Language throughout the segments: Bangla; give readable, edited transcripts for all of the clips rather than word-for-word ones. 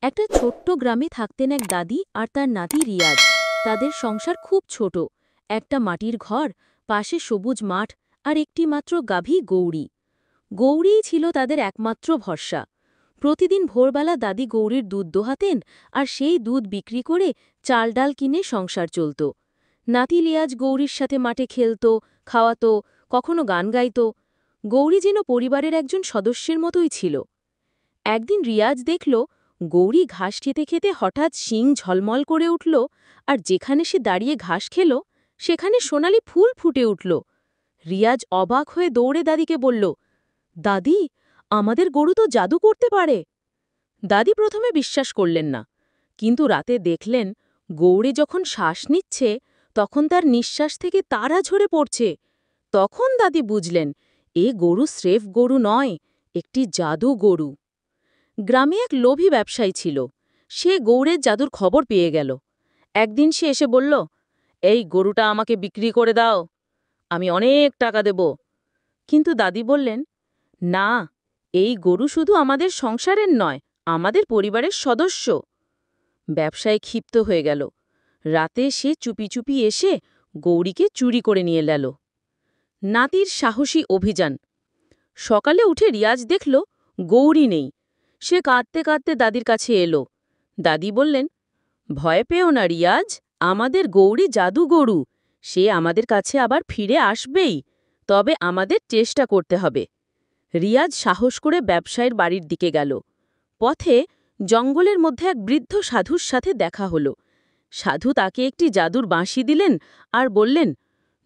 একটা ছোট্ট গ্রামে থাকতেন এক দাদি আর তার নাতি রিয়াজ। তাদের সংসার খুব ছোট, একটা মাটির ঘর, পাশে সবুজ মাঠ আর একটি মাত্র গাভী গৌরী। গৌরীই ছিল তাদের একমাত্র ভরসা। প্রতিদিন ভোরবেলা দাদি গৌরীর দুধ দোহাতেন আর সেই দুধ বিক্রি করে চাল ডাল কিনে সংসার চলত। নাতি রিয়াজ গৌরীর সাথে মাঠে খেলত, খাওয়াত, কখনো গান গাইত। গৌরী যেন পরিবারের একজন সদস্যের মতোই ছিল। একদিন রিয়াজ দেখল গৌরী ঘাস খেতে খেতে হঠাৎ শিং ঝলমল করে উঠল, আর যেখানে সে দাঁড়িয়ে ঘাস খেল সেখানে সোনালি ফুল ফুটে উঠল। রিয়াজ অবাক হয়ে দৌড়ে দাদিকে বলল, দাদি, আমাদের গরু তো জাদু করতে পারে। দাদি প্রথমে বিশ্বাস করলেন না, কিন্তু রাতে দেখলেন গৌরী যখন শ্বাস নিচ্ছে তখন তার নিঃশ্বাস থেকে তারা ঝরে পড়ছে। তখন দাদি বুঝলেন এ গরু স্রেফ গরু নয়, একটি জাদু গরু। গ্রামে এক লোভী ব্যবসায়ী ছিল। সে গৌড়ের জাদুর খবর পেয়ে গেল। একদিন সে এসে বলল, এই গরুটা আমাকে বিক্রি করে দাও, আমি অনেক টাকা দেব। কিন্তু দাদি বললেন, না, এই গরু শুধু আমাদের সংসারের নয়, আমাদের পরিবারের সদস্য। ব্যবসায়ী ক্ষিপ্ত হয়ে গেল। রাতে সে চুপি চুপি এসে গৌরীকে চুরি করে নিয়ে গেল। নাতির সাহসী অভিযান। সকালে উঠে রিয়াজ দেখল গৌরী নেই। সে কাঁদতে কাঁদতে দাদির কাছে এলো। দাদি বললেন, ভয় পেও না রিয়াজ, আমাদের গৌরী জাদু গরু, সে আমাদের কাছে আবার ফিরে আসবেই, তবে আমাদের চেষ্টা করতে হবে। রিয়াজ সাহস করে ব্যবসায়ীর বাড়ির দিকে গেল। পথে জঙ্গলের মধ্যে এক বৃদ্ধ সাধুর সাথে দেখা হলো। সাধু তাকে একটি জাদুর বাঁশি দিলেন আর বললেন,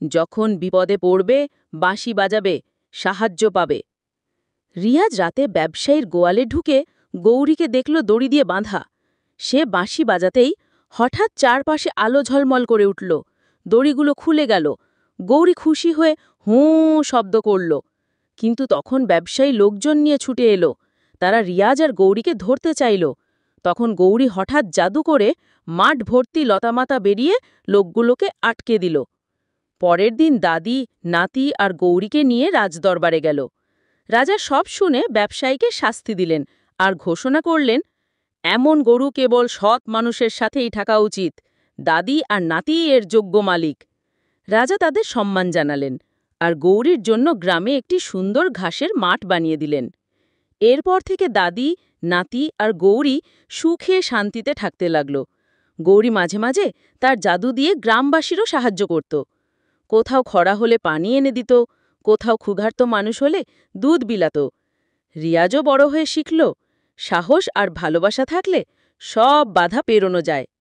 যখন বিপদে পড়বে বাঁশি বাজাবে, সাহায্য পাবে। রিয়াজ রাতে ব্যবসায়ীর গোয়ালে ঢুকে গৌরীকে দেখল দড়ি দিয়ে বাঁধা। সে বাঁশি বাজাতেই হঠাৎ চারপাশে আলো ঝলমল করে উঠল। দড়িগুলো খুলে গেল। গৌরী খুশি হয়ে হুঁ শব্দ করল। কিন্তু তখন ব্যবসায়ী লোকজন নিয়ে ছুটে এলো। তারা রিয়াজ আর গৌরীকে ধরতে চাইল। তখন গৌরী হঠাৎ জাদু করে মাঠ ভর্তি লতামাতা বেরিয়ে লোকগুলোকে আটকে দিল। পরের দিন দাদি, নাতি আর গৌরীকে নিয়ে রাজদরবারে গেল। রাজা সব শুনে ব্যবসায়ীকে শাস্তি দিলেন আর ঘোষণা করলেন, এমন গরু কেবল সৎ মানুষের সাথেই থাকা উচিত, দাদি আর নাতিই এর যোগ্য মালিক। রাজা তাদের সম্মান জানালেন আর গৌরীর জন্য গ্রামে একটি সুন্দর ঘাসের মাঠ বানিয়ে দিলেন। এরপর থেকে দাদি, নাতি আর গৌরী সুখে শান্তিতে থাকতে লাগল। গৌরী মাঝে মাঝে তার জাদু দিয়ে গ্রামবাসীরও সাহায্য করত। কোথাও খরা হলে পানি এনে দিত, কোথাও ক্ষুধার্ত মানুষ হলে দুধ বিলাত। রিয়াজও বড় হয়ে শিখল, সাহস আর ভালোবাসা থাকলে সব বাধা পেরোনো যায়।